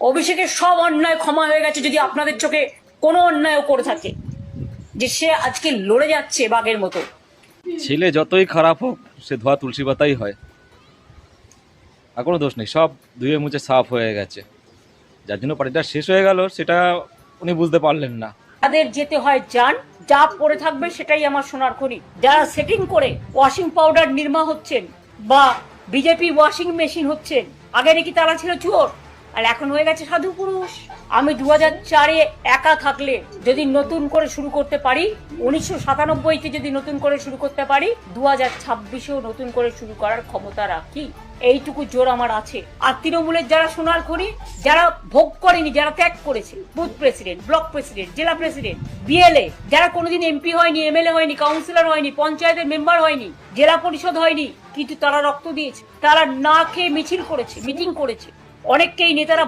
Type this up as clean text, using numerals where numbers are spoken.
অভিষেকের সব অন্যায় ক্ষমা হয়ে গেছে যদি আপনাদের চোখে কোনো অন্যায়ও করে থাকে, যে সে আজকে লড়ে যাচ্ছে বাঘের মতো। ছেলে যতই খারাপ হোক সে ধোয়া তুলসী পাতাই হয়, আর কোনো দোষ নেই, সব ধুয়ে মুছে সাফ হয়ে গেছে। যার জন্য পার্টিটা শেষ হয়ে গেল সেটা উনি বুঝতে পারলেন না। তাদের যেতে হয় যান, যা পড়ে থাকবে সেটাই আমার সোনার খনি। যারা সেটিং করে ওয়াশিং পাউডার নির্মা হচ্ছেন বা বিজেপি ওয়াশিং মেশিন হচ্ছেন, আগে নাকি তারা ছিল চোর আর এখন হয়ে গেছে সাধু পুরুষ। আমি 2004-এ একা থাকলে যদি নতুন করে শুরু করতে পারি, 1997-তে যদি নতুন করে শুরু করতে পারি, 2026-এও নতুন করে শুরু করার ক্ষমতা রাখি। এইটুকু জোর আমার আছে। আর তৃণমূলের যারা সোনার খনি, যারা ভোগ করেনি, যারা ত্যাগ করেছে, বুথ প্রেসিডেন্ট, ব্লক প্রেসিডেন্ট, জেলা প্রেসিডেন্ট, বিএলএ, যারা কোনোদিন এমপি হয়নি, এমএলএ হয়নি, কাউন্সিলর হয়নি, পঞ্চায়েতের মেম্বার হয়নি, জেলা পরিষদ হয়নি, কিন্তু তারা রক্ত দিয়েছে, তারা না খেয়ে মিছিল করেছে, মিটিং করেছে, অনেককেই নেতারা